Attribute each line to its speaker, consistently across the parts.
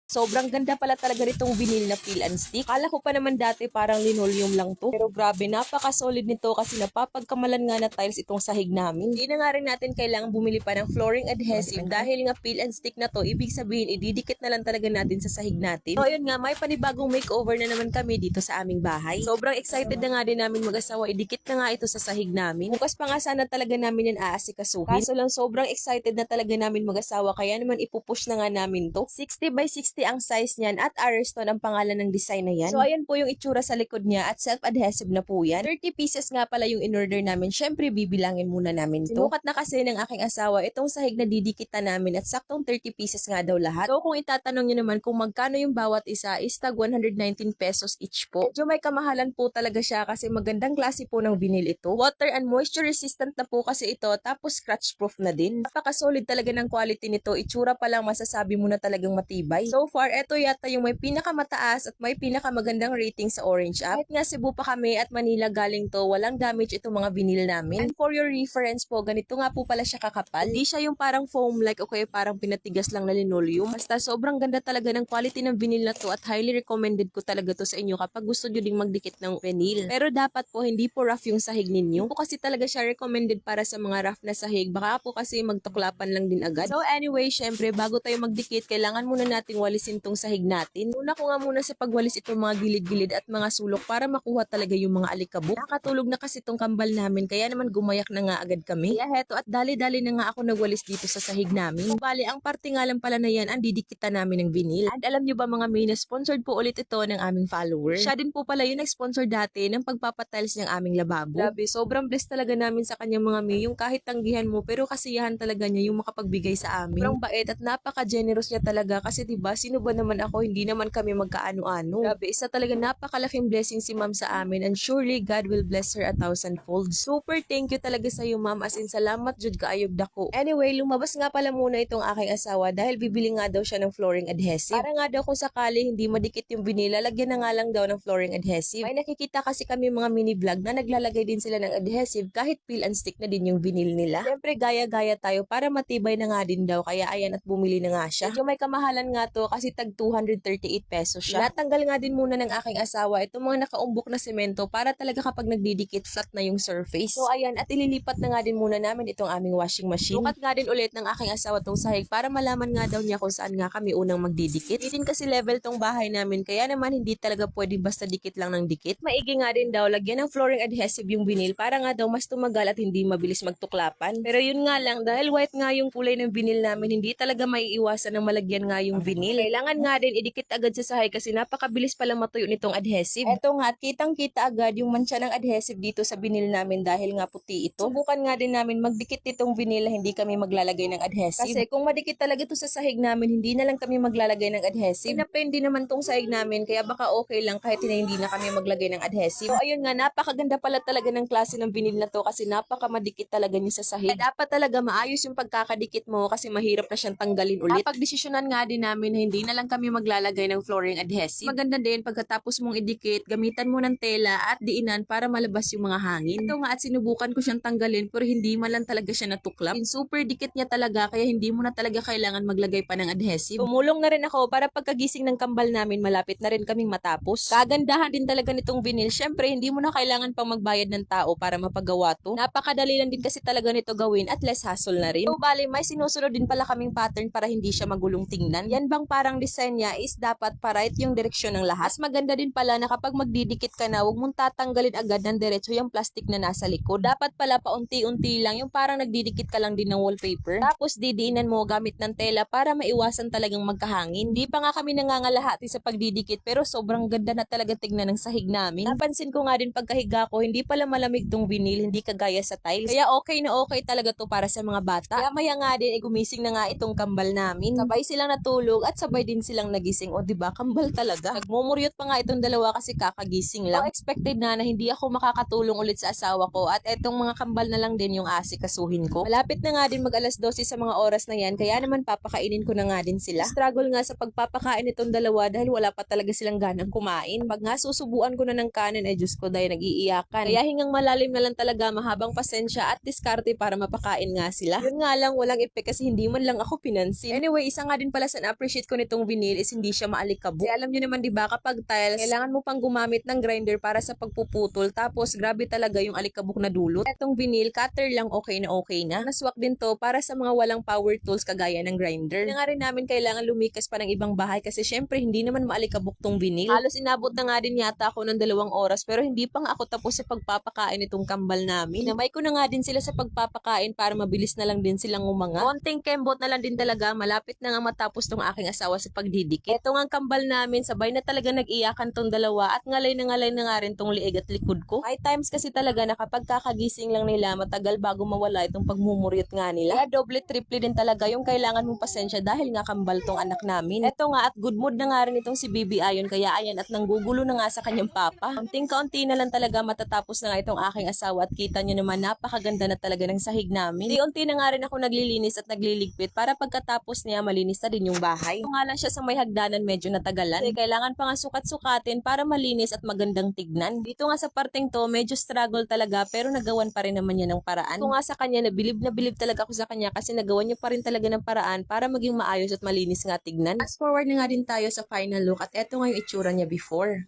Speaker 1: Sobrang ganda pala talaga nitong vinyl na peel and stick. Kala ko pa naman dati parang linoleum lang to. Pero grabe, napaka-solid nito kasi napapagkamalan nga na tiles itong sahig namin. Hindi na nga rin natin kailangang bumili pa ng flooring adhesive dahil nga peel and stick na to, ibig sabihin ididikit na lang talaga natin sa sahig natin. So ayun nga, may panibagong makeover na naman kami dito sa aming bahay. Sobrang excited na nga din namin mag-asawa, idikit na nga ito sa sahig namin. Bukas pa nga sana talaga namin yan aasikasuhin. Kaso lang sobrang excited na talaga namin mag-asawa kaya naman ipupush na nga namin to. 60 by 60 ang size niyan at Ariston ang pangalan ng design na yan. So ayan po yung itsura sa likod niya at self-adhesive na po yan. 30 pieces nga pala yung in-order namin. Syempre bibilangin muna namin to. Sinukat na kasi ng aking asawa itong sahig na didikitan namin at saktong 30 pieces nga daw lahat. So kung itatanong niyo naman kung magkano yung bawat isa is tag 119 pesos each po. Medyo may kamahalan po talaga siya kasi magandang klase po ng vinyl ito. Water and moisture resistant na po kasi ito tapos scratch proof na din. Napaka-solid talaga ng quality nito. Itsura pa lang masasabi mo na talagang matibay. So far, ito yata yung may pinakamataas at may pinakamagandang rating sa Orange App. Kahit nga Cebu pa kami at Manila galing to, walang damage itong mga vinyl namin. And for your reference po, ganito nga po pala siya kakapal. Hindi siya yung parang foam like o kaya parang pinatigas lang na linoleum. Basta sobrang ganda talaga ng quality ng vinyl na to at highly recommended ko talaga to sa inyo kapag gusto nyo ding magdikit ng vinyl. Pero dapat po hindi po rough yung sahig ninyo. Po kasi talaga siya recommended para sa mga rough na sahig. Baka po kasi magtuklapan lang din agad. So anyway, syempre bago tayo magdikit, kailangan muna nating walisin tong sahig natin. Una ko nga muna sa pagwalis itong mga gilid-gilid at mga sulok para makuha talaga yung mga alikabok. Nakatulog na kasi itong kambal namin kaya naman gumayak na nga agad kami. Kaya heto at dali-dali na nga ako nagwalis dito sa sahig namin. So, bali, ang parte nga lang pala na yan ang didikitan namin ng vinyl. And alam nyo ba mga may sponsored po ulit ito ng aming followers. Siya din po pala yung nag-sponsor dati ng pagpapatiles ng aming lababo. Grabe, sobrang blessed talaga namin sa kanyang mga may yung kahit tanggihan mo pero kasiyahan talaga niya yung makapagbigay sa amin. Sobrang bait at napaka-generous niya talaga kasi diba sino ba naman ako, hindi naman kami magkaano-ano. Grabe, isa talaga napakalaking blessing si ma'am sa amin and surely God will bless her 1,000-fold. Super thank you talaga sa iyo ma'am, as in salamat jud kaayog dako. Anyway, lumabas nga pala muna itong aking asawa dahil bibili nga daw siya ng flooring adhesive. Para nga daw kung sakali hindi madikit yung vinyl, lagyan na nga lang daw ng flooring adhesive. May nakikita kasi kami mga mini vlog na naglalagay din sila ng adhesive kahit peel and stick na din yung vinyl nila. Siyempre gaya-gaya tayo para matibay na nga din daw kaya ayan at bumili na nga siya. Medyo may kamahalan nga to kasi tag 238 pesos siya. Natanggal nga din muna ng aking asawa itong mga nakaumbok na semento para talaga kapag nagdidikit flat na yung surface. So ayan, at ililipat na nga din muna namin itong aming washing machine. Sukat nga din ulit ng aking asawa tong sahig para malaman nga daw niya kung saan nga kami unang magdidikit. Hindi din kasi level tong bahay namin kaya naman hindi talaga pwede basta dikit lang ng dikit. Maigi nga din daw lagyan ng flooring adhesive yung vinyl para nga daw mas tumagal at hindi mabilis magtuklapan. Pero yun nga lang, dahil white nga yung kulay ng vinyl namin, hindi talaga maiiwasan ng malagyan nga yung vinyl. Kailangan nga din idikit agad sa sahig kasi napakabilis pala matuyo nitong adhesive. Eto nga, kitang-kita agad yung mancha ng adhesive dito sa vinyl namin dahil nga puti ito. Subukan nga din namin magdikit nitong vinyl na hindi kami maglalagay ng adhesive. Kasi kung madikit talaga ito sa sahig namin, hindi na lang kami maglalagay ng adhesive. Pinapende naman tong sahig namin kaya baka okay lang kahit na hindi na kami maglagay ng adhesive. So ayun nga, napakaganda pala talaga ng klase ng vinyl na to kasi napakamadikit talaga niya sa sahig. Kaya dapat talaga maayos yung pagkakadikit mo kasi mahirap na siyang tanggalin ulit. Napagdesisyonan nga din namin na hindi na lang kami maglalagay ng flooring adhesive. Maganda din pagkatapos mong idikit, gamitan mo ng tela at diinan para malabas yung mga hangin. Ito nga at sinubukan ko siyang tanggalin pero hindi man lang talaga siya natuklap. Super dikit niya talaga kaya hindi mo na talaga kailangan maglagay pa ng adhesive. Tumulong na rin ako para pagkagising ng kambal namin malapit na rin kaming matapos. Kagandahan din talaga nitong vinyl. Syempre hindi mo na kailangan pang magbayad ng tao para mapagawa to. Napakadali lang din kasi talaga nito gawin at less hassle na rin. So bali may sinusunod din pala kaming pattern para hindi siya magulong tingnan. Yan bang parang design niya is dapat para yung direksyon ng lahat. Mas maganda din pala na kapag magdidikit ka na, huwag mong tatanggalin agad ng diretso yung plastic na nasa likod. Dapat pala paunti-unti lang yung parang nagdidikit ka lang din ng wallpaper. Tapos didiinan mo gamit ng tela para maiwasan talagang magkahangin. Di pa nga kami nangangalahati sa pagdidikit pero sobrang ganda na talaga tignan ng sahig namin. Napansin ko nga din pagkahiga ko, hindi pala malamig tong vinyl, hindi kagaya sa tiles. Kaya okay na okay talaga to para sa mga bata. Kaya maya nga din, gumising na nga itong kambal namin. Sabay silang natulog at sabay din silang nagising. O diba, kambal talaga. Nagmumuryot pa nga itong dalawa kasi kakagising lang. So expected na hindi ako makakatulong ulit sa asawa ko at etong mga kambal na lang din yung asikasuhin ko. Malapit na nga din mag alas 12 sa mga oras na yan kaya naman papakainin ko na nga din sila. Struggle nga sa pagpapakain itong dalawa dahil wala pa talaga silang ganang kumain. Pag nga susubuan ko na ng kanin ay Diyos ko dahil nag-iiyakan. Kaya hingang malalim na lang talaga, mahabang pasensya at diskarte para mapakain nga sila. Yun nga lang walang epek kasi hindi man lang ako pinansin. Anyway, isa nga din pala sa na-appreciate ko nitong vinyl is hindi siya maalikabok. Kasi alam nyo naman 'di ba, kapag tiles, kailangan mo pang gumamit ng grinder para sa pagpuputol. Tapos grabe talaga yung alikabok na dulot. Etong vinyl cutter lang okay na. Naswak din to para sa mga walang power tools kagaya ng grinder. Hindi nga rin namin kailangan lumikas pa ng ibang bahay kasi syempre hindi naman maalikabok tong vinyl. Halos inabot na nga din yata ako ng 2 oras pero hindi pa nga ako tapos sa pagpapakain itong kambal namin. Namay ko na nga din sila sa pagpapakain para mabilis na lang din silang umanga. Konting kembot na lang din talaga, malapit na nga matapos tong aking asawa sa pagdidikit. Ito nga ang kambal namin, sabay na talaga nag-iyakan tong dalawa at ngalay na nga rin tong liig at likod ko. May times kasi talaga na kapag kakagising lang nila, matagal bago mawala itong pagmumuryat nga nila. Kaya doble triple din talaga yung kailangan mong pasensya dahil nga kambal tong anak namin. Ito nga at good mood na nga rin itong si Bibi Ayon, kaya ayan at nanggugulo na nga sa kanyang papa. Kaunting-kaunti na lang talaga matatapos na nga itong aking asawa at kita nyo naman napakaganda na talaga ng sahig namin. Unti na nga rin ako naglilinis at nagliligpit para pagkatapos niya malinis na din yung bahay. Kung nga lang siya sa may hagdanan medyo natagalan. Kasi kailangan pa nga sukat-sukatin para malinis at magandang tignan. Dito nga sa parteng to medyo struggle talaga pero nagawan pa rin naman niya ng paraan. Kung nga sa kanya na bilib talaga ako sa kanya kasi nagawan niya pa rin talaga ng paraan para maging maayos at malinis nga tignan. Fast forward na nga din tayo sa final look at eto nga yung itsura niya before.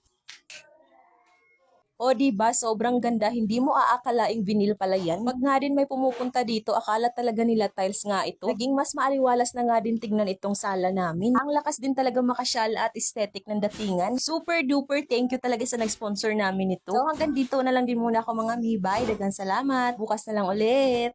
Speaker 1: O diba, sobrang ganda, hindi mo aakalaing vinyl pala yan. Pag nga din may pumupunta dito, akala talaga nila tiles nga ito. Naging mas maaliwalas na nga din tignan itong sala namin. Ang lakas din talaga makasyal at aesthetic ng datingan. Super duper thank you talaga sa nag-sponsor namin ito. So hanggang dito na lang din muna ako mga mibay. Daghang salamat. Bukas na lang ulit.